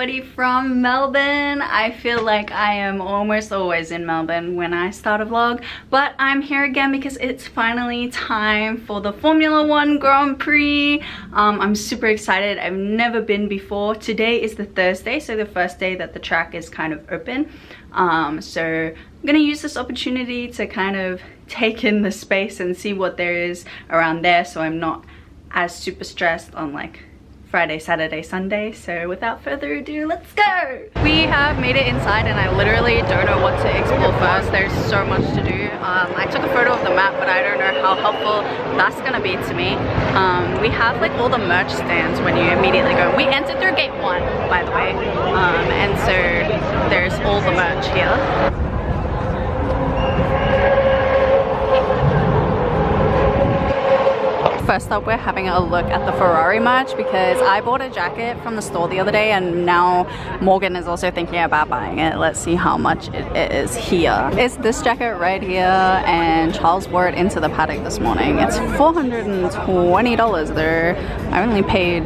everybody from Melbourne. I feel like I am almost always in Melbourne when I start a vlog, but I'm here again because it's finally time for the Formula 1 Grand Prix. I'm super excited. I've never been before. Today is the Thursday, so the first day that the track is kind of open. So I'm gonna use this opportunity to kind of take in the space and see what there is around there, so I'm not as super stressed on like Friday, Saturday, Sunday. So without further ado, let's go! We have made it inside and I literally don't know what to explore first. There's so much to do. I took a photo of the map, but I don't know how helpful that's gonna be to me. We have like all the merch stands when you immediately go. We entered through gate 1, by the way. And so there's all the merch here. First up, we're having a look at the Ferrari merch because I bought a jacket from the store the other day and now Morgan is also thinking about buying it. Let's see how much it is here. It's this jacket right here and Charles wore it into the paddock this morning. It's $420 though. I only paid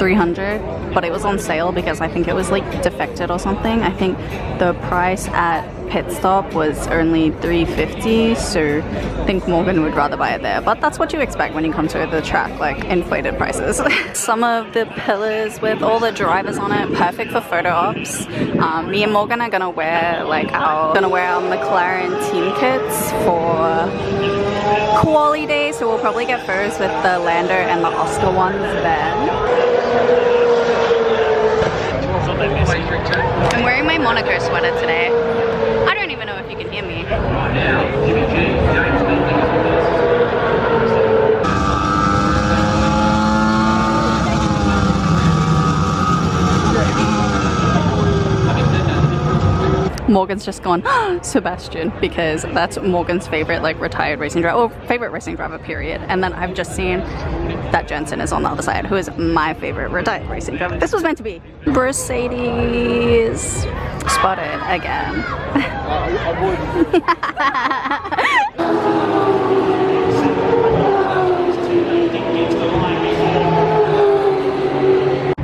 $300, but it was on sale because I think it was like defected or something. I think the price at pit stop was only $350, so I think Morgan would rather buy it there, but that's what you expect when you come to the track, like inflated prices. Some of the pillars with all the drivers on it, perfect for photo ops. Me and Morgan are gonna wear like our McLaren team kits for quali day, so we'll probably get photos with the Lando and the Oscar ones then. I'm wearing my Monaco sweater today. I don't even know if you can hear me. Morgan's just gone Sebastian because that's Morgan's favorite like retired racing driver, or favorite racing driver period. And then I've just seen that Jensen is on the other side, who is my favorite retired racing driver. This was meant to be. Mercedes spotted again.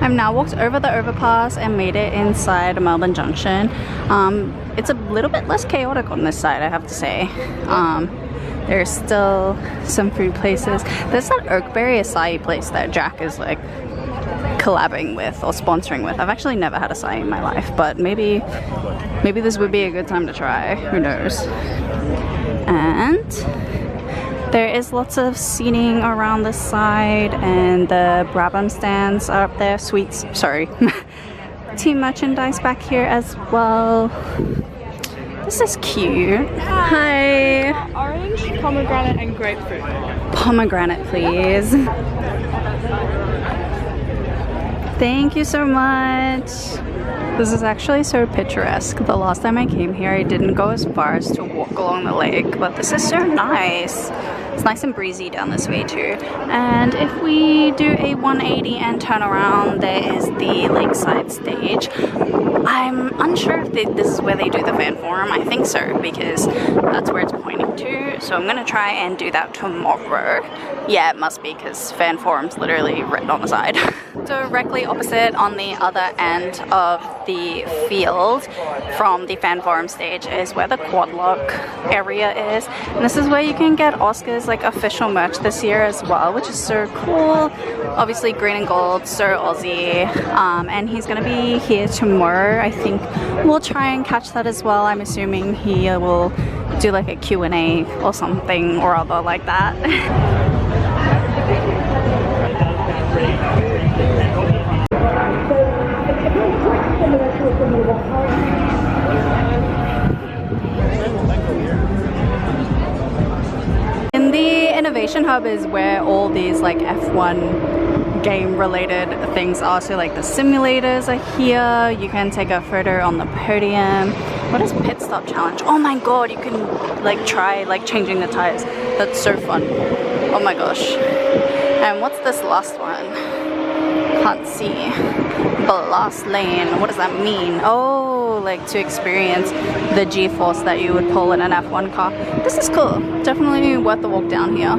I've now walked over the overpass and made it inside Melbourne Junction. It's a little bit less chaotic on this side, I have to say. There's still some food places. There's that Oakberry acai place that Jack is like collabing with or sponsoring with. I've actually never had acai in my life, but maybe this would be a good time to try. Who knows? And there is lots of seating around the side, and the Brabham stands are up there. Sweets, sorry. Team merchandise back here as well. This is cute. Hi. Orange, pomegranate, and grapefruit. Pomegranate, please. Thank you so much. This is actually so picturesque. The last time I came here, I didn't go as far as to walk along the lake, but this is so nice. It's nice and breezy down this way too. And if we do a 180 and turn around, there is the lakeside stage. I'm unsure if this is where they do the fan forum. I think so, because that's where it's pointing to. So I'm gonna try and do that tomorrow. Yeah, it must be, because fan forum's literally written on the side. Directly opposite on the other end of the field from the fan forum stage is where the quad lock area is, and this is where you can get Oscar's like official merch this year as well, which is so cool. Obviously green and gold, so Aussie, and he's gonna be here tomorrow. I think we'll try and catch that as well. I'm assuming he will do like a Q&A or something or other like that. In the Innovation Hub is where all these like F1 game related things are. So like the simulators are here. You can take a photo on the podium. What is pit stop challenge? Oh my god, you can like try like changing the tires. That's so fun. Oh my gosh. And what's this last one? Can't see. Blast lane. What does that mean? Oh, like to experience the G-force that you would pull in an F1 car. This is cool. Definitely worth the walk down here.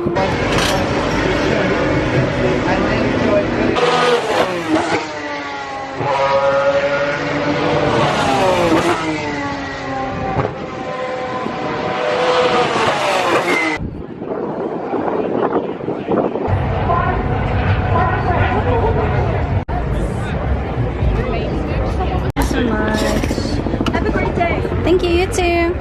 Thank you, you too.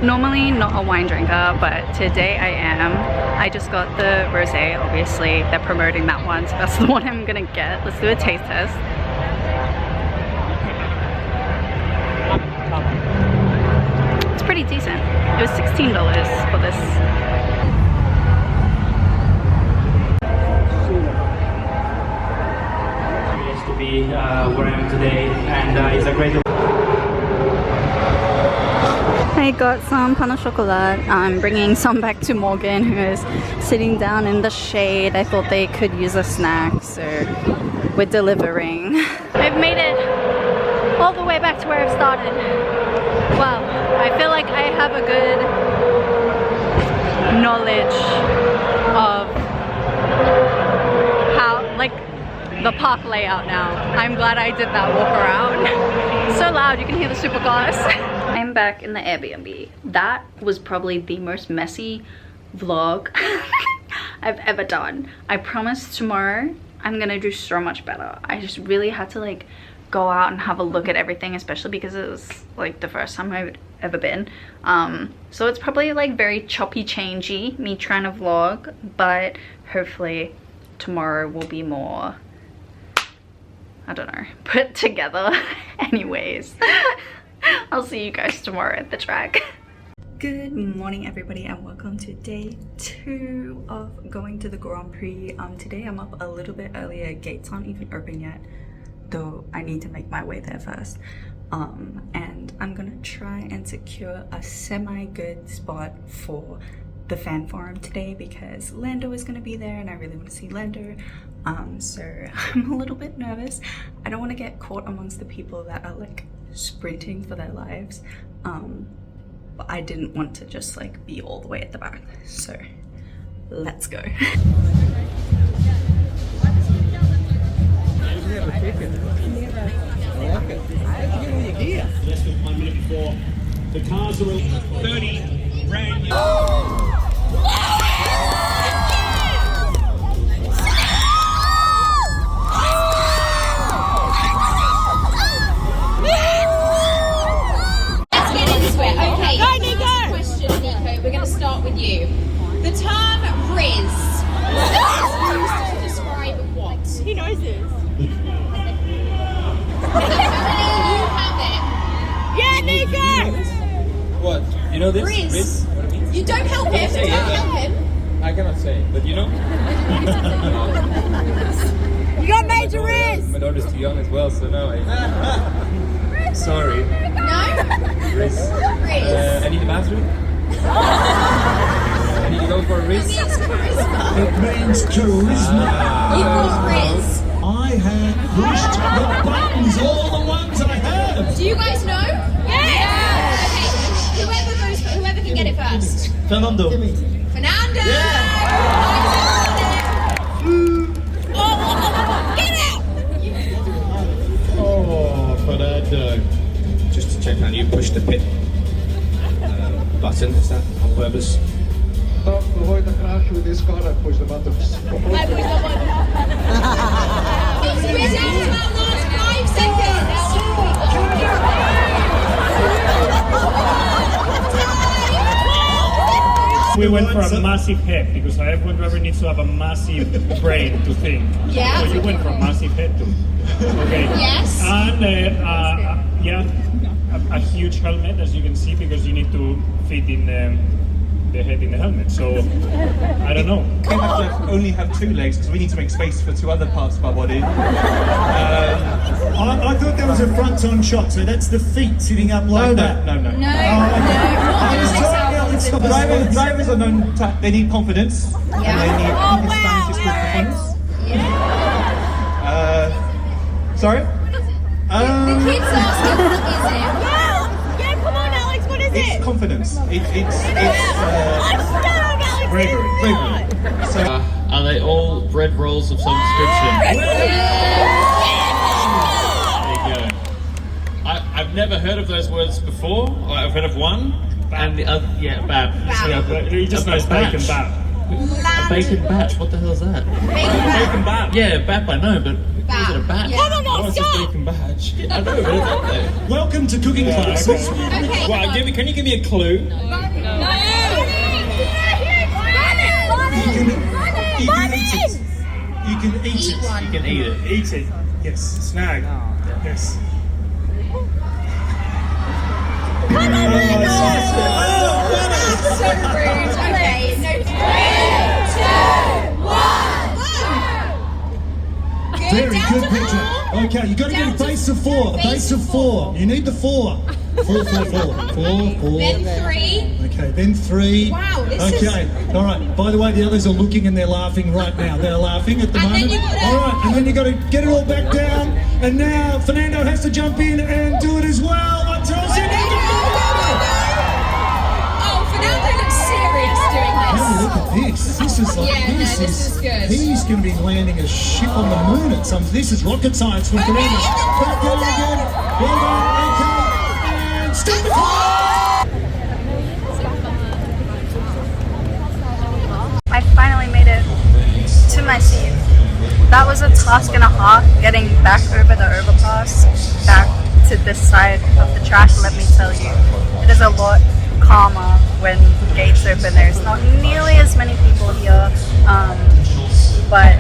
Normally not a wine drinker, but today I am. I just got the rosé, obviously. They're promoting that one, so that's the one I'm gonna get. Let's do a taste test. It's pretty decent. It was $16 for this. To be where I am today, and it's a great. I got some pain au chocolat. I'm bringing some back to Morgan, who is sitting down in the shade. I thought they could use a snack, so we're delivering. I've made it all the way back to where I've started. Wow, I feel like I have a good knowledge of how, like, the park layout now. I'm glad I did that walk around. So loud, you can hear the supercars. I'm back in the Airbnb. That was probably the most messy vlog I've ever done. I promise tomorrow I'm gonna do so much better. I just really had to like go out and have a look at everything, especially because it was like the first time I've ever been. So it's probably like very choppy changey, me trying to vlog, but hopefully tomorrow will be more, I don't know, put together. Anyways, I'll see you guys tomorrow at the track. Good morning everybody, and welcome to day 2 of going to the Grand Prix. Today I'm up a little bit earlier. Gates aren't even open yet, though I need to make my way there first. And I'm gonna try and secure a semi-good spot for the fan forum today because Lando is gonna be there and I really want to see Lando. So I'm a little bit nervous. I don't want to get caught amongst the people that are like sprinting for their lives, but I didn't want to just like be all the way at the back, so let's go. Less than 1 minute before the cars are 30 brand new. We're going to start with you. The term Riz is used to describe what? He knows this. You have it. Yeah, Nico! What? You know this? Riz. What it means? You don't help him. Don't help him. I cannot say, but you know? You got Major Riz! My daughter's too young as well, so no. Sorry. No? Riz. Riz. I need the bathroom. I need to go for a Riz. It means charisma. It means charisma. You've got Riz. I have pushed the buttons, all the ones I have. Do you guys know? Yeah. Okay. Whoever can get it first. Fernando. Fernando. Get out. Oh, Fernando. Just to check on you, push the pit button. Is that on purpose? Stop, avoid the crash with this car and push the buttons. It's been down to our last 5 seconds. We went for a massive head because everyone driver needs to have a massive brain to think. Yeah. So you went for a massive head too. Okay. Yes. And yeah, a huge helmet, as you can see, because you need to fit in the head in the helmet. So I don't know. We have to only have 2 legs because we need to make space for 2 other parts of our body. I thought there was a front-on shot, so that's the feet sitting up like that. No. Drivers are known to, they need confidence. Yeah. And they need, I think in Spanish it's called performance. Yeah. Sorry? The kids asking what is it? Yeah, come on, Alex, what is It's it? confidence. It's Bravery. So, Are they all bread rolls of some description? There you go. I've never heard of those words before. I've heard of one, and the other, yeah, bab. Yeah, but he just knows bacon, bab. A Bacon batch. What the hell is that? Bacon bat. Yeah, bap. I know, but is it a batch? Come on, What is this stop! bacon badge? I know, but it's up there. Welcome to cooking classes. Okay. Well, can you give me a clue? You can eat it. You can eat it. You can eat it. Eat it. Yes. Snag. Yes. So rude. Okay, no. 3, 2, 1. Very down good to picture. 4. Okay, you got to get Down a to base of 4. A base base of of 4. You need the 4. 4, 4, 4. 4, 4. Then 3. Okay, then 3. Wow, this is- Okay, all right. By the way, the others are looking and they're laughing right now. They're laughing at the And then moment. you gotta- All right, and then you got to get it all back down. And now Fernando has to jump in and do it as well. Until Oh, Fernando looks serious doing Oh, this. look at this. This is like, Yeah, no, this is good. He's going to be landing a ship on the moon at some. This is rocket science for Fernando. Back down again. Well done. Okay. And stop the clock. I finally made it to my seat. That was a task and a half getting back over the overpass, back to this side of the track. Let me tell you, it is a lot calmer when gates open. There's not nearly as many people here, but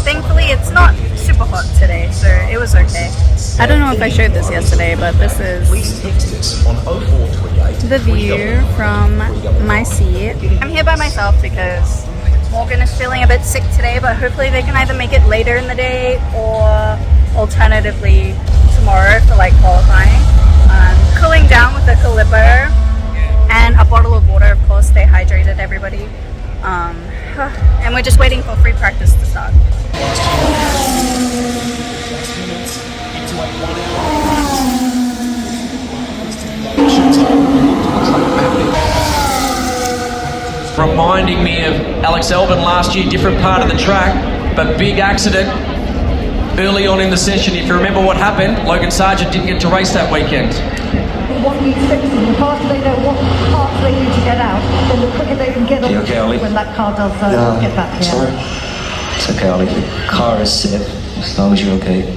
thankfully it's not super hot today, so it was okay. I don't know if I showed this yesterday, but this is the view from my seat. I'm here by myself because Morgan is feeling a bit sick today, but hopefully they can either make it later in the day or alternatively tomorrow for like qualifying. Cooling down with a Calippo and a bottle of water, of course. Stay hydrated, everybody. And we're just waiting for free practice to start. Reminding me of Alex Albon last year, different part of the track, but big accident early on in the session. If you remember what happened, Logan Sargent didn't get to race that weekend. What needs fixing, the faster they know what parts they need to get out, then the quicker they can get on okay, Ollie? when that car does get back here. Sorry. It's okay, Ollie. The car is safe as long as you're okay.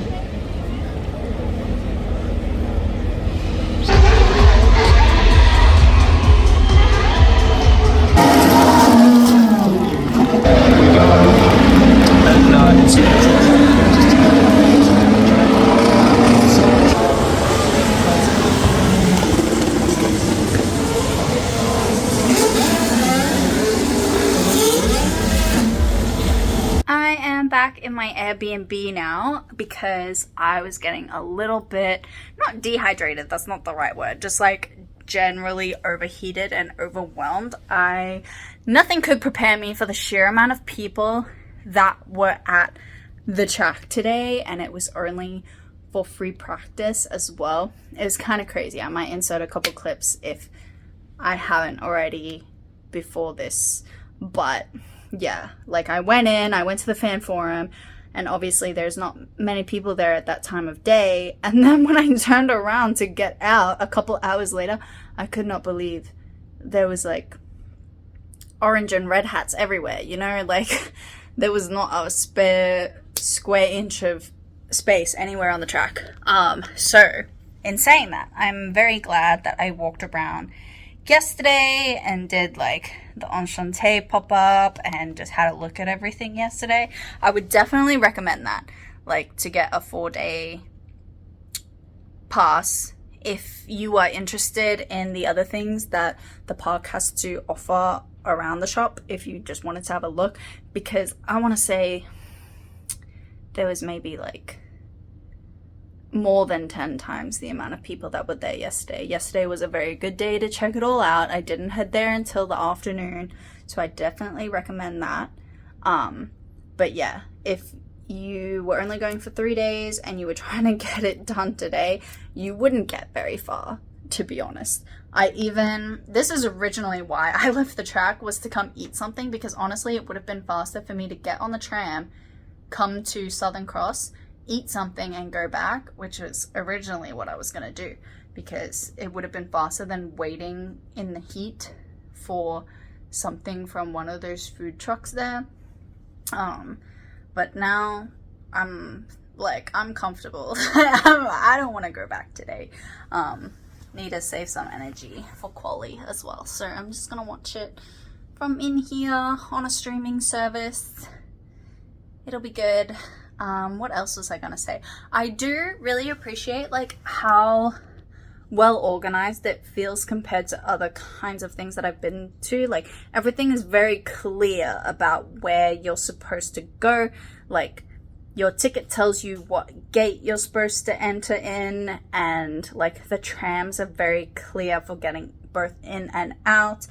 I am back in my Airbnb now because I was getting a little bit, not dehydrated, that's not the right word, just like generally overheated and overwhelmed. Nothing could prepare me for the sheer amount of people that were at the track today, and it was only for free practice as well. It was kind of crazy. I might insert a couple clips if I haven't already before this, but yeah, like I went to the fan forum, and obviously there's not many people there at that time of day, and then when I turned around to get out a couple hours later, I could not believe there was like orange and red hats everywhere, you know, like there was not a spare square inch of space anywhere on the track. So in saying that, I'm very glad that I walked around yesterday and did like the Enchante pop-up and just had a look at everything yesterday. I would definitely recommend that, like to get a 4-day pass if you are interested in the other things that the park has to offer around the shop, if you just wanted to have a look, because I want to say there was maybe like more than 10 times the amount of people that were there yesterday. Yesterday was a very good day to check it all out. I didn't head there until the afternoon, so I definitely recommend that. But yeah, if you were only going for 3 days and you were trying to get it done today, you wouldn't get very far, to be honest. This is originally why I left the track, was to come eat something, because honestly it would have been faster for me to get on the tram, come to Southern Cross, eat something and go back, which was originally what I was going to do, because it would have been faster than waiting in the heat for something from one of those food trucks there. But now I'm comfortable. I don't want to go back today. Need to save some energy for quali as well, so I'm just gonna watch it from in here on a streaming service. It'll be good. What else was I gonna say? I do really appreciate like how well organized it feels compared to other kinds of things that I've been to. Like everything is very clear about where you're supposed to go. Like your ticket tells you what gate you're supposed to enter in, and like the trams are very clear for getting both in and out.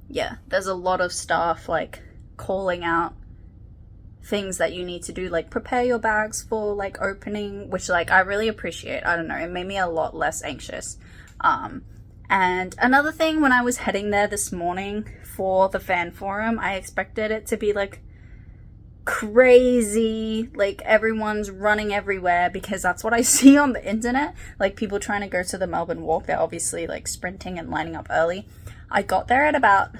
Yeah, there's a lot of stuff like calling out things that you need to do, like prepare your bags for like opening, which like I really appreciate. I don't know, it made me a lot less anxious. And another thing, when I was heading there this morning for the fan forum, I expected it to be like crazy, like everyone's running everywhere, because that's what I see on the internet, like people trying to go to the Melbourne Walk. They're obviously like sprinting and lining up early. I got there at about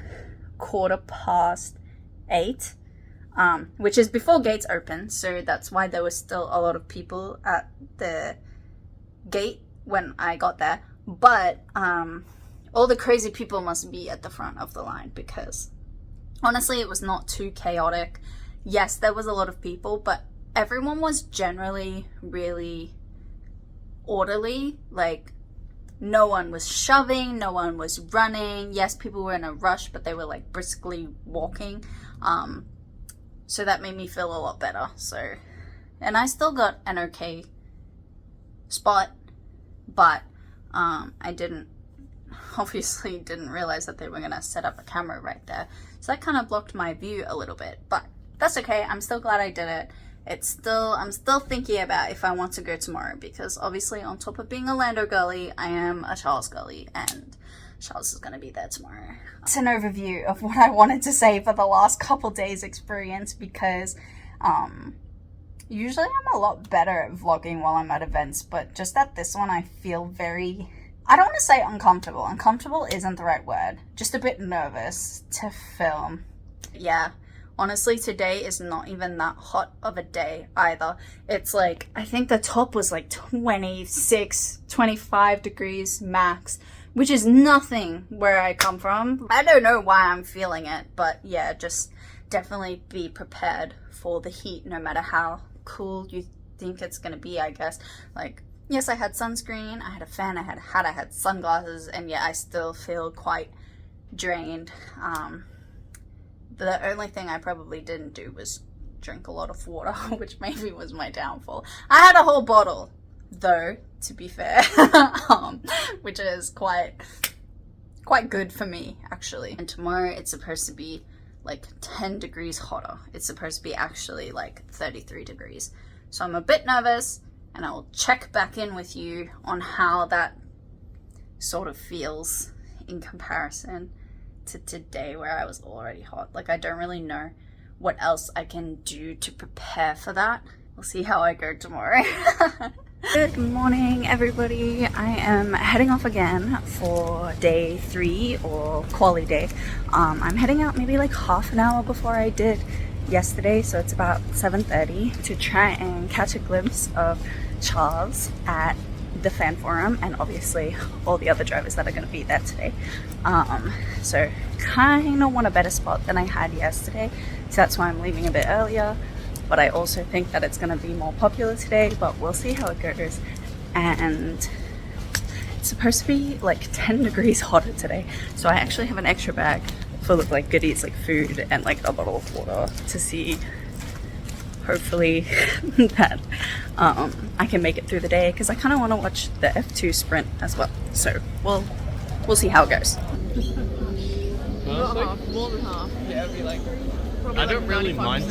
8:15, which is before gates open, so that's why there was still a lot of people at the gate when I got there. But all the crazy people must be at the front of the line, because honestly it was not too chaotic. Yes, there was a lot of people, but everyone was generally really orderly. Like no one was shoving, no one was running. Yes, people were in a rush, but they were like briskly walking. So that made me feel a lot better. So, and I still got an okay spot, but I obviously didn't realize that they were gonna set up a camera right there. So that kind of blocked my view a little bit, but that's okay. I'm still glad I did it. I'm still thinking about if I want to go tomorrow, because obviously on top of being a Lando girly, I am a Charles girly, and Charles is going to be there tomorrow. It's an overview of what I wanted to say for the last couple days experience, because usually I'm a lot better at vlogging while I'm at events, but just at this one I feel very, I don't want to say uncomfortable. Uncomfortable isn't the right word. Just a bit nervous to film. Yeah. Honestly, today is not even that hot of a day either. It's like, I think the top was like 26, 25 degrees max, which is nothing where I come from. I don't know why I'm feeling it, but yeah, just definitely be prepared for the heat, no matter how cool you think it's gonna be, I guess. Like, yes, I had sunscreen, I had a fan, I had a hat, I had sunglasses, and yeah, I still feel quite drained. The only thing I probably didn't do was drink a lot of water, which maybe was my downfall. I had a whole bottle, though, to be fair, which is quite good for me, actually. And tomorrow it's supposed to be like 10 degrees hotter. It's supposed to be actually like 33 degrees. So I'm a bit nervous, and I'll check back in with you on how that sort of feels in comparison to today, where I was already hot. Like, I don't really know what else I can do to prepare for that. We'll see how I go tomorrow. Good morning, everybody. I am heading off again for day 3, or quali day. I'm heading out maybe like half an hour before I did yesterday, so it's about 7:30, to try and catch a glimpse of Charles at the fan forum, and obviously all the other drivers that are going to be there today. So kind of want a better spot than I had yesterday, so that's why I'm leaving a bit earlier. But I also think that it's going to be more popular today, but we'll see how it goes. And it's supposed to be like 10 degrees hotter today, so I actually have an extra bag full of like goodies, like food and like a bottle of water, to see hopefully that I can make it through the day, because I kind of want to watch the F2 sprint as well. So we'll see how it goes. More than half. Yeah, it'd be like, I don't really mind.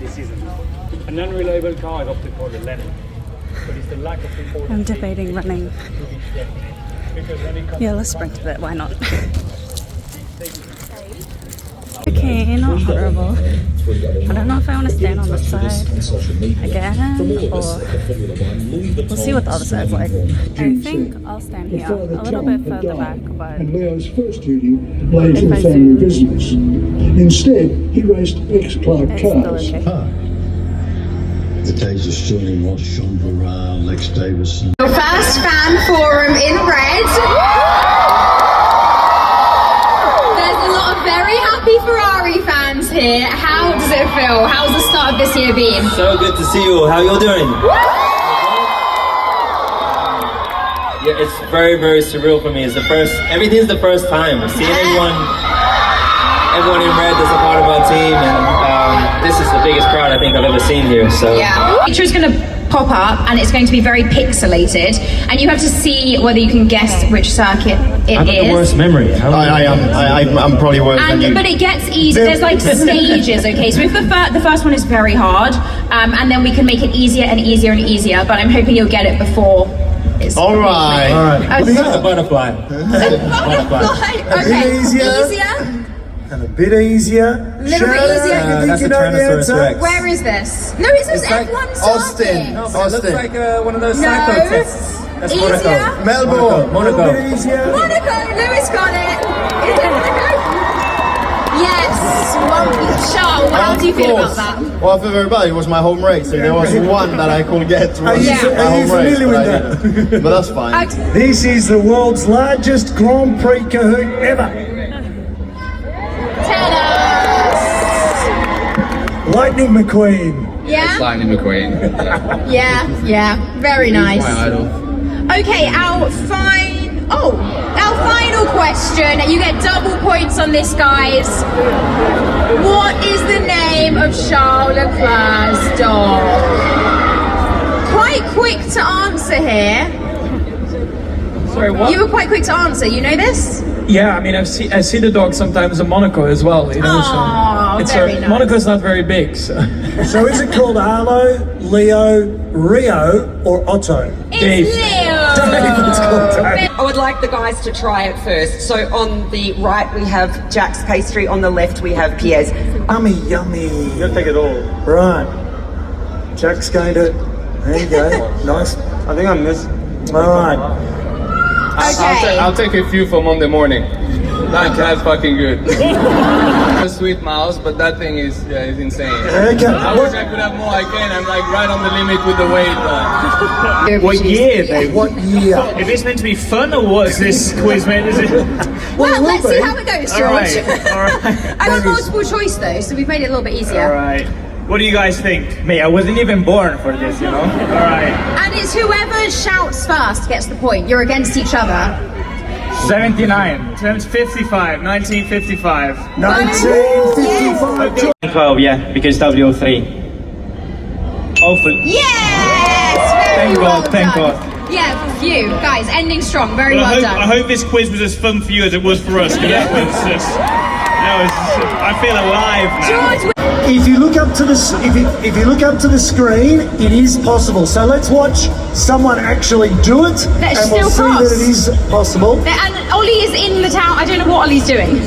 This isn't an unreliable car. I'd often call it Lando, but it's the lack of people. I'm debating running. Yeah, let's sprint a bit. Why not? Okay, not horrible. I don't know if I want to stand on this side again, or we'll see what the other side's like. I think I'll stand here, a little bit further back, but and Leo's first duty lay to the family business. Instead, he raced X-Clark cars. The days of Sterling Ross, Sean Burrell, Lex Davison. First fan forum in red. There's a lot of very happy Ferrari fans here. How does it feel? How's the start of this year been? So good to see you. How you doing? Yeah, it's very, very surreal for me. It's everything's the first time. Seeing everyone in red is a part of our team, and this is the biggest crowd I think I've ever seen here. So yeah, the picture is going to pop up, and it's going to be very pixelated, and you have to see whether you can guess which circuit it is. I've got the worst memory. I'm probably worse than you. But it gets easy. There's like stages. Okay, so if the first one is very hard, and then we can make it easier and easier and easier. But I'm hoping you'll get it before. All right. Okay. The butterfly. Okay. Easier. And a bit easier. A little bit easier. That's a Tyrannosaurus Rex. Where is this? No, it says F1 Austin. No, it looks like one of those cycle tests. That's Easier. Monaco. Monaco. Monaco, Lewis got it. Yes, Charles, how do you feel about that? Well, I feel very bad. It was my home race, and there was one that I couldn't get. Are you familiar with that? But that's fine. This is the world's largest Grand Prix cahoot ever. Tell us. Lightning McQueen. Yeah? Lightning McQueen. Yeah, very nice. My idol. Okay, our final question. You get double points on this, guys. What is the name of Charles Leclerc's dog? Quite quick to answer here. Sorry, what? You were quite quick to answer. You know this? Yeah, I mean, I see the dog sometimes in Monaco as well. You know, very nice. Monaco's not very big, so. So is it called Arlo, Leo, Rio, or Otto? It's Leo. It's called Dave. I would like the guys to try it first. So on the right we have Jack's pastry, on the left we have Pierre's. Yummy. You'll take it all. Right. Jack's going to... There you go. Nice. I think I missed. All right. Okay. I'll take a few for Monday morning. That's fucking good. A sweet mouse, but that thing is insane. Okay. I wish I could have more. I can. I'm like right on the limit with the weight. What year, Dave? What year? Is this meant to be fun, or what's this quiz meant? Is it? Well, let's see how it goes, George. All right. I got multiple choice though, so we've made it a little bit easier. All right. What do you guys think? Me, I wasn't even born for this, you know? All right. And it's whoever shouts first gets the point. You're against each other. 79, 55, 1955. 1955. 12, yeah, because W03. Hopefully. Yes! Thank Very well God, thank done. God. Yeah, phew. Guys, ending strong. Very Well, well done. I hope this quiz was as fun for you as it was for us, because that was I feel alive now. George, If you look up to the if you look up to the screen, it is possible. So let's watch someone actually do it, Let's and we'll see still that it is possible. and Ollie is in the town. I don't know what Ollie's doing.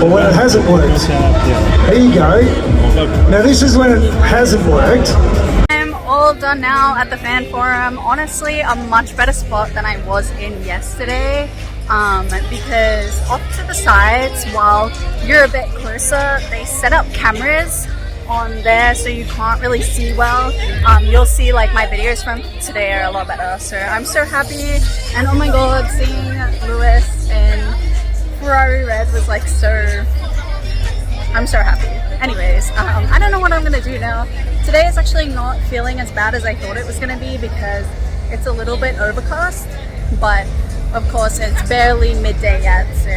Or when it hasn't worked. There you go. Now this is when it hasn't worked. I'm all done now at the fan forum. Honestly, a much better spot than I was in yesterday. Because off to the sides, while you're a bit closer, they set up cameras on there so you can't really see well. You'll see like my videos from today are a lot better, so I'm so happy. And oh my god, seeing Lewis in Ferrari red was like I'm so happy. Anyways, I don't know what I'm gonna do now. Today is actually not feeling as bad as I thought it was gonna be because it's a little bit overcast, but of course it's barely midday yet, so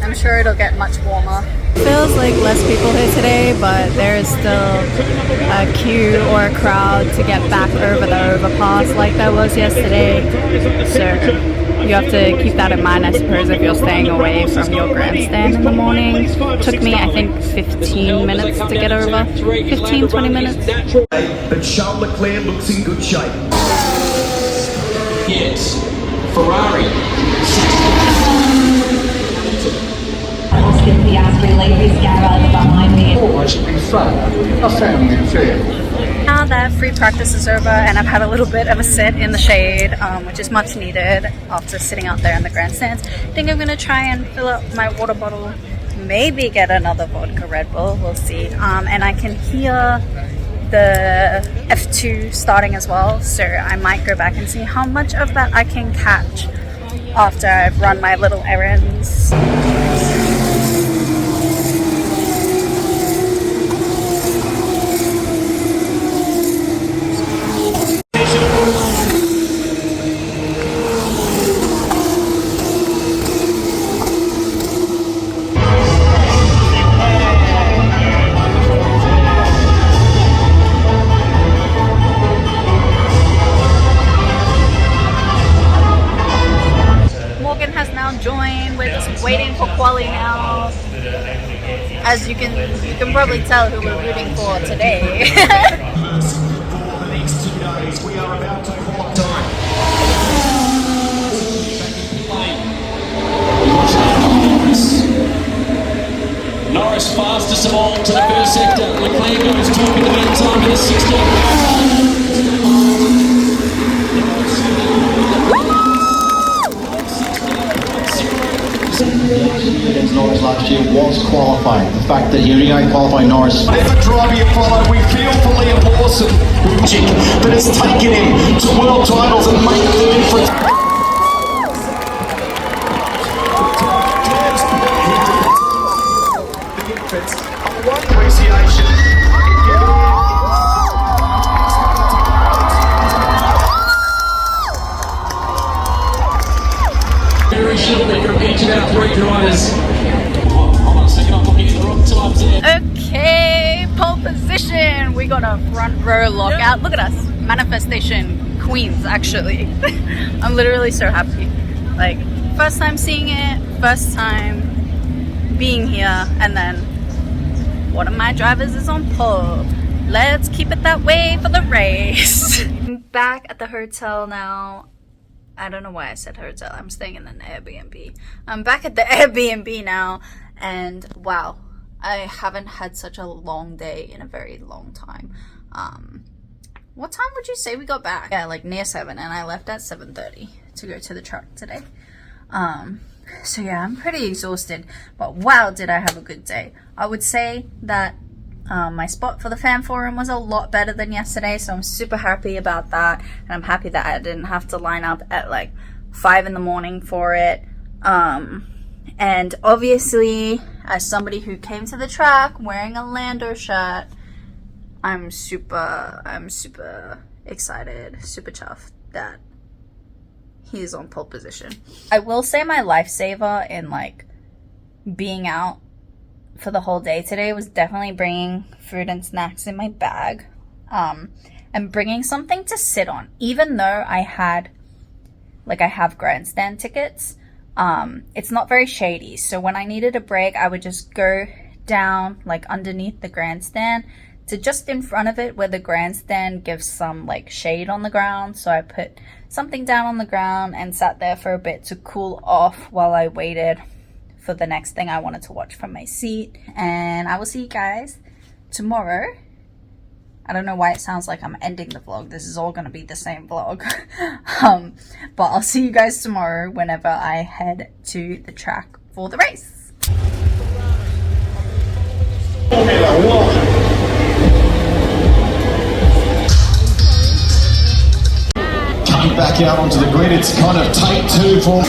I'm sure it'll get much warmer. Feels like less people here today, but there is still a queue or a crowd to get back over the overpass like there was yesterday, so you have to keep that in mind, I suppose, if you're staying away from your grandstand in the morning. Took me, I think, 15 minutes to get over. 15-20 minutes. But Charles Leclerc looks in good shape. Yes. Ferrari. Oscar Piastri, Lady Scarra behind me. I should be fun, a family affair. Now that free practice is over and I've had a little bit of a sit in the shade, which is much needed after sitting out there in the grandstands, I think I'm going to try and fill up my water bottle, maybe get another vodka Red Bull, we'll see. And I can hear the F2 starting as well, so I might go back and see how much of that I can catch after I've run my little errands. Join. We're just waiting for quali now. As you can probably tell who we're rooting for today. Norris fastest of all to the first sector. Leclerc goes top in the meantime in the 16th. Against Norris last year was qualifying. The fact that he only ain't qualifying Norris. There's a driver you follow. We feel for Liam Lawson, that has taken him to world titles and made the difference. One appreciation. Very shortly from each of our three drivers. Hold on a second, I'm looking at the wrong times there. Okay, pole position. We got a front row lockout. Look at us, manifestation queens. Actually, I'm literally so happy. Like, first time seeing it, first time being here, and then one of my drivers is on pole. Let's keep it that way for the race. I'm back at the hotel now. I don't know why I said hotel. I'm staying in an Airbnb. I'm back at the Airbnb now, and wow, I haven't had such a long day in a very long time. What time would you say we got back? Yeah, like near 7, and I left at 7:30 to go to the track today. So yeah, I'm pretty exhausted, but wow, did I have a good day. I would say that my spot for the fan forum was a lot better than yesterday, so I'm super happy about that, and I'm happy that I didn't have to line up at like 5 in the morning for it. And obviously, as somebody who came to the track wearing a Lando shirt, I'm super excited, super chuffed that he's on pole position. I will say my lifesaver in like being out for the whole day today was definitely bringing food and snacks in my bag, and bringing something to sit on. Even though I have grandstand tickets, it's not very shady, so when I needed a break, I would just go down like underneath the grandstand to just in front of it where the grandstand gives some like shade on the ground. So I put something down on the ground and sat there for a bit to cool off while I waited for the next thing I wanted to watch from my seat. And I will see you guys tomorrow. I don't know why it sounds like I'm ending the vlog. This is all going to be the same vlog. But I'll see you guys tomorrow whenever I head to the track for the race. Coming back out onto the grid, it's kind of take 2 for...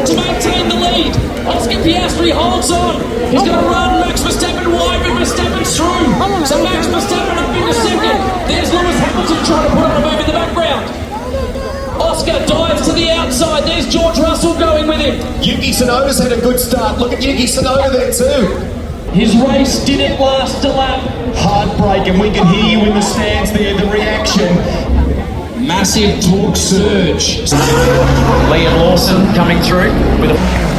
To maintain the lead, Oscar Piastri holds on. He's going to run Max Verstappen wide, but Verstappen's through. So Max Verstappen up in the second. There's Lewis Hamilton trying to put on a move in the background. Oscar dives to the outside. There's George Russell going with him. Yuki Tsunoda's had a good start. Look at Yuki Tsunoda there too. His race didn't last a lap. Heartbreak, and we can hear you in the stands there, the reaction. Massive torque surge. Liam Lawson coming through with a...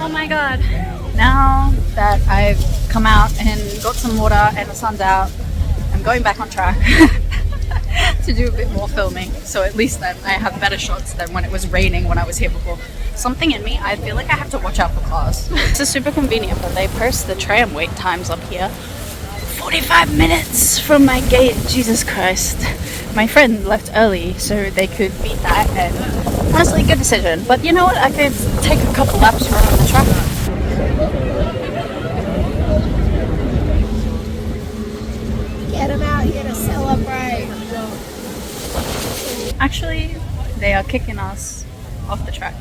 Oh my god. Now that I've come out and got some water and the sun's out, I'm going back on track to do a bit more filming. So at least then I have better shots than when it was raining when I was here before. Something in me, I feel like I have to watch out for cars. This is super convenient, but they post the tram wait times up here. 45 minutes from my gate, Jesus Christ. My friend left early so they could beat that, and honestly, good decision. But you know what, I could take a couple laps around the track. Get them out here to celebrate. Actually, they are kicking us off the track.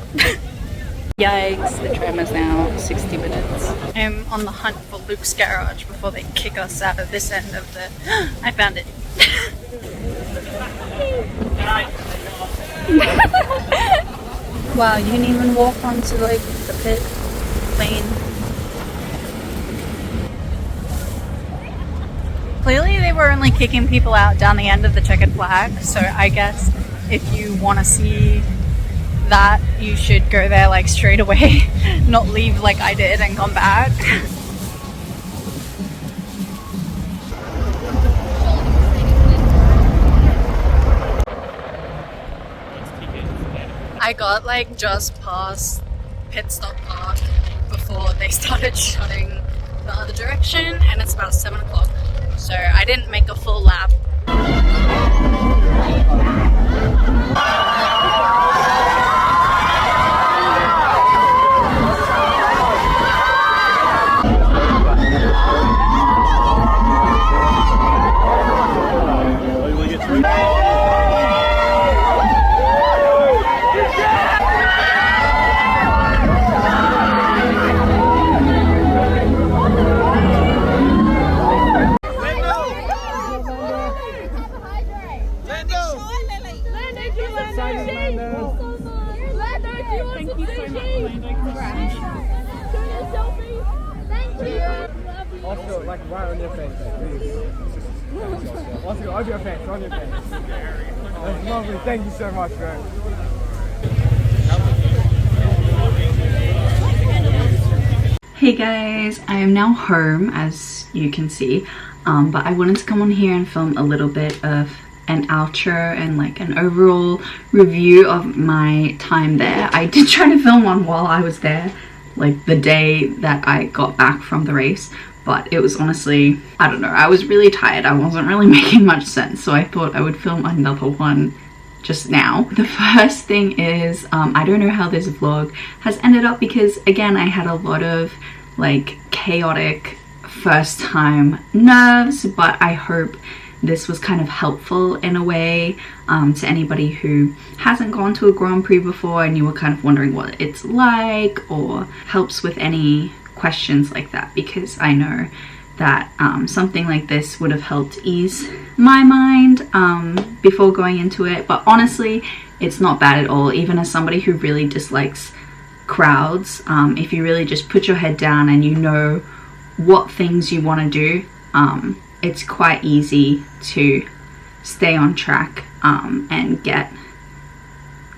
Yikes, the tram is now 60 minutes. I'm on the hunt for Luke's garage before they kick us out of this end of the... I found it. Wow, you didn't even walk onto like the pit lane. Clearly they were only kicking people out down the end of the checkered flag, so I guess if you want to see that, you should go there like straight away, not leave like I did and come back. I got like just past pit stop park before they started shutting the other direction, and it's about 7 o'clock, so I didn't make a full lap. Also, like right on your face, please. Also, on your face, on your face. That's lovely. Thank you so much, bro. Hey guys, I am now home, as you can see, but I wanted to come on here and film a little bit of an outro and like an overall review of my time there. I did try to film one while I was there, like the day that I got back from the race, but it was honestly, I don't know, I was really tired. I wasn't really making much sense, so I thought I would film another one just now. The first thing is, I don't know how this vlog has ended up because again, I had a lot of like chaotic first time nerves, but I hope this was kind of helpful in a way to anybody who hasn't gone to a Grand Prix before and you were kind of wondering what it's like, or helps with any questions like that, because I know that something like this would have helped ease my mind before going into it. But honestly, it's not bad at all. Even as somebody who really dislikes crowds, if you really just put your head down and you know what things you want to do, it's quite easy to stay on track and get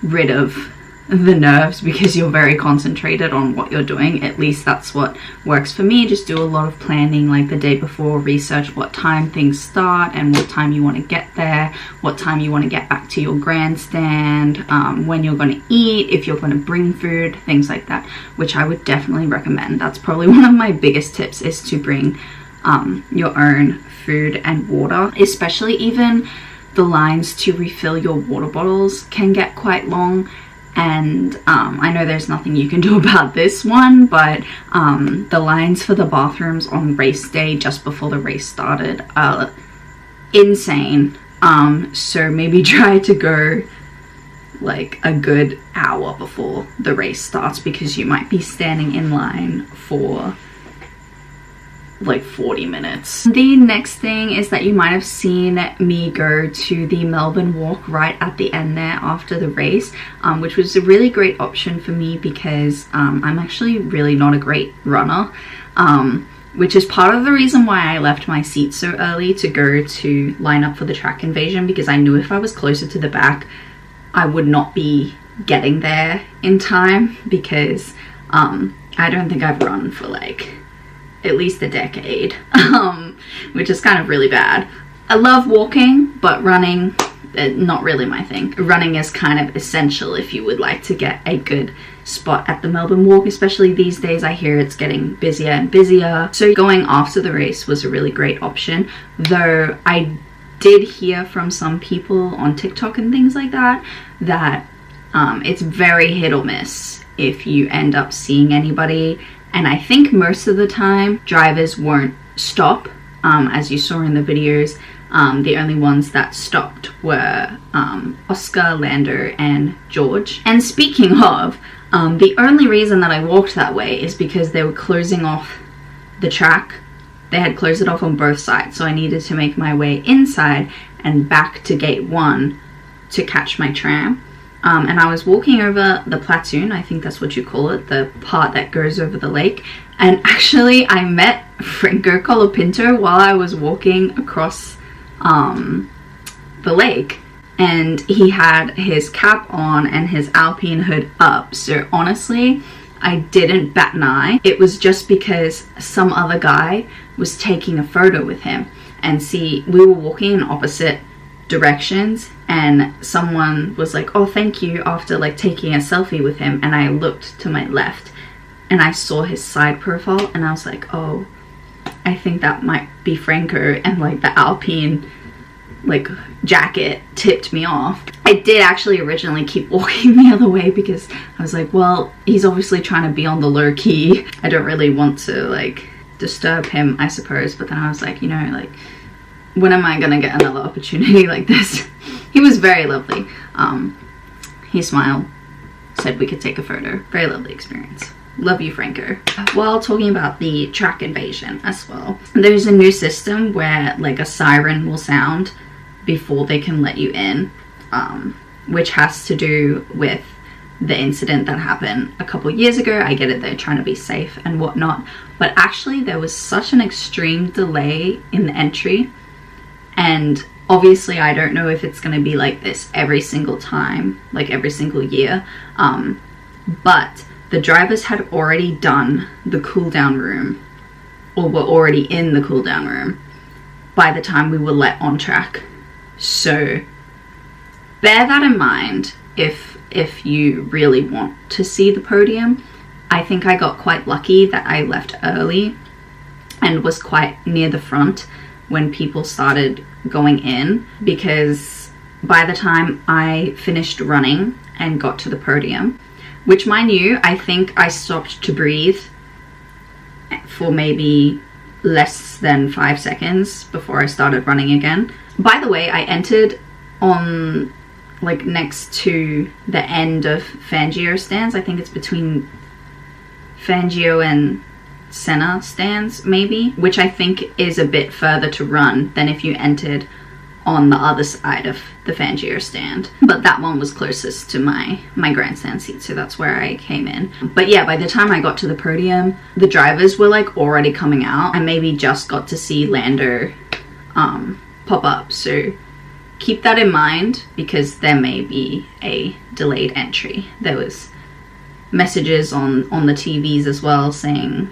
rid of the nerves, because you're very concentrated on what you're doing. At least that's what works for me. Just do a lot of planning, like the day before, research what time things start and what time you want to get there, what time you want to get back to your grandstand, when you're going to eat, if you're going to bring food, things like that, which I would definitely recommend. That's probably one of my biggest tips, is to bring your own food and water. Especially even the lines to refill your water bottles can get quite long, and I know there's nothing you can do about this one, but the lines for the bathrooms on race day just before the race started are insane. So maybe try to go like a good hour before the race starts, because you might be standing in line for like 40 minutes. The next thing is that you might have seen me go to the Melbourne walk right at the end there after the race, which was a really great option for me, because I'm actually really not a great runner, which is part of the reason why I left my seat so early to go to line up for the track invasion, because I knew if I was closer to the back I would not be getting there in time, because I don't think I've run for like at least a decade, which is kind of really bad. I love walking, but running, not really my thing. Running is kind of essential if you would like to get a good spot at the Melbourne walk, especially these days. I hear it's getting busier and busier. So going after the race was a really great option, though I did hear from some people on TikTok and things like that, that it's very hit or miss if you end up seeing anybody. And I think most of the time drivers won't stop, as you saw in the videos. The only ones that stopped were Oscar, Lando and George. And speaking of, the only reason that I walked that way is because they were closing off the track. They had closed it off on both sides, so I needed to make my way inside and back to gate 1 to catch my tram. And I was walking over the platoon, I think that's what you call it, the part that goes over the lake. And actually I met Franco Colapinto while I was walking across the lake. And he had his cap on and his Alpine hood up. So honestly, I didn't bat an eye. It was just because some other guy was taking a photo with him. And see, we were walking in opposite directions, and someone was like, oh thank you, after like taking a selfie with him. And I looked to my left and I saw his side profile, and I was like, oh, I think that might be Franco, and like the Alpine like jacket tipped me off. I did actually originally keep walking the other way, because I was like, well, he's obviously trying to be on the low key, I don't really want to like disturb him, I suppose. But then I was like, you know, like, when am I gonna get another opportunity like this? He was very lovely. He smiled, said we could take a photo. Very lovely experience. Love you, Franco. While talking about the track invasion as well, there's a new system where like a siren will sound before they can let you in, which has to do with the incident that happened a couple years ago. I get it, they're trying to be safe and whatnot, but actually there was such an extreme delay in the entry. And obviously I don't know if it's going to be like this every single time, like every single year, but the drivers had already done the cool down room, or were already in the cool down room by the time we were let on track. So bear that in mind if you really want to see the podium. I think I got quite lucky that I left early and was quite near the front when people started going in, because by the time I finished running and got to the podium, which mind you, I think I stopped to breathe for maybe less than 5 seconds before I started running again. By the way, I entered on like next to the end of Fangio stands. I think it's between Fangio and Senna stands maybe, which I think is a bit further to run than if you entered on the other side of the Fangio stand, but that one was closest to my grandstand seat, so that's where I came in. But yeah, by the time I got to the podium, the drivers were like already coming out. I maybe just got to see Lando pop up, so keep that in mind because there may be a delayed entry. There was messages on the TVs as well saying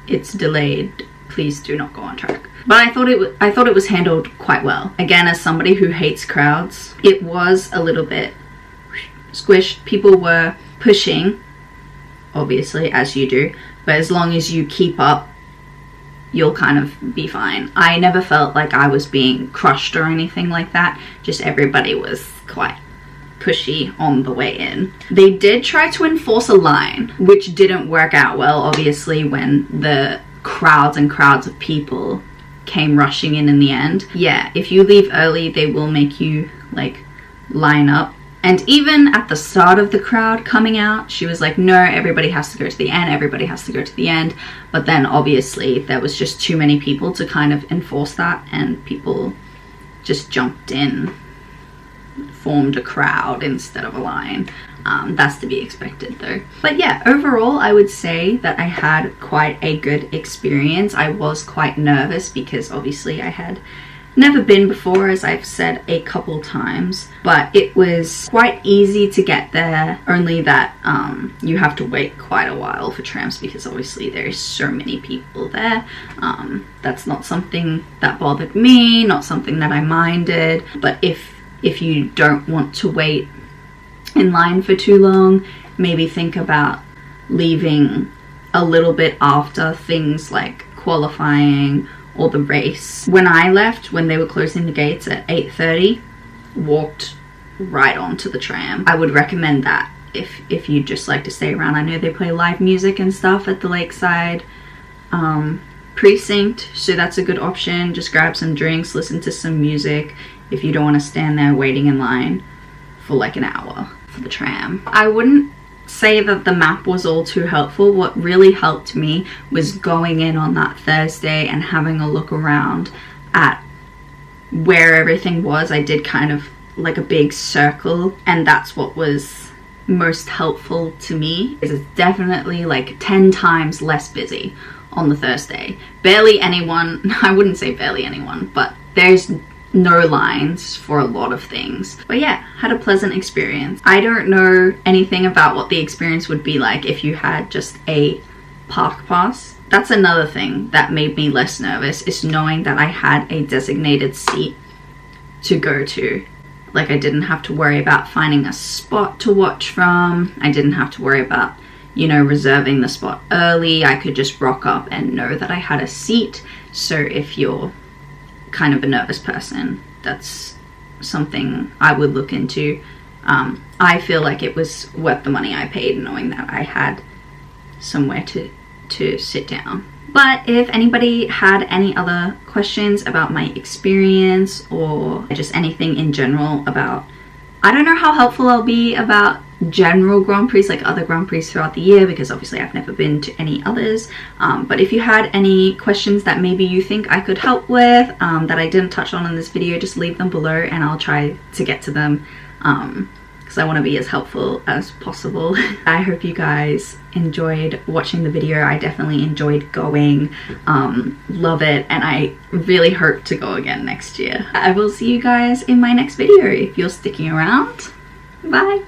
it's delayed, please do not go on track. But I thought it was handled quite well. Again, as somebody who hates crowds, it was a little bit squished. People were pushing, obviously, as you do, but as long as you keep up, you'll kind of be fine. I never felt like I was being crushed or anything like that. Just everybody was quite pushy on the way in. They did try to enforce a line, which didn't work out well, obviously, when the crowds and crowds of people came rushing in the end. Yeah, if you leave early, they will make you like line up. And even at the start of the crowd coming out, she was like, no, everybody has to go to the end, everybody has to go to the end. But then obviously there was just too many people to kind of enforce that, and people just jumped in, formed a crowd instead of a line. That's to be expected though. But yeah, overall I would say that I had quite a good experience. I was quite nervous because obviously I had never been before, as I've said a couple times, but it was quite easy to get there, only that you have to wait quite a while for trams because obviously there's so many people there. That's not something that bothered me, not something that I minded, but if you don't want to wait in line for too long, maybe think about leaving a little bit after things like qualifying or the race. When I left, when they were closing the gates at 8:30, walked right onto the tram. I would recommend that if you'd just like to stay around. I know they play live music and stuff at the Lakeside precinct, so that's a good option. Just grab some drinks, listen to some music if you don't want to stand there waiting in line for like an hour for the tram. I wouldn't say that the map was all too helpful. What really helped me was going in on that Thursday and having a look around at where everything was. I did kind of like a big circle, and that's what was most helpful to me. It's definitely like 10 times less busy on the Thursday. Barely anyone, I wouldn't say barely anyone, but there's no lines for a lot of things. But yeah, had a pleasant experience. I don't know anything about what the experience would be like if you had just a park pass. That's another thing that made me less nervous, is knowing that I had a designated seat to go to. Like, I didn't have to worry about finding a spot to watch from. I didn't have to worry about, you know, reserving the spot early. I could just rock up and know that I had a seat. So if you're kind of a nervous person, that's something I would look into. I feel like it was worth the money I paid, knowing that I had somewhere to sit down. But if anybody had any other questions about my experience or just anything in general about, I don't know how helpful I'll be about general Grand Prix, like other Grand Prix throughout the year, because obviously I've never been to any others. But if you had any questions that maybe you think I could help with, that I didn't touch on in this video, just leave them below and I'll try to get to them, because I want to be as helpful as possible. I hope you guys enjoyed watching the video. I definitely enjoyed going. Love it, and I really hope to go again next year. I will see you guys in my next video if you're sticking around. Bye.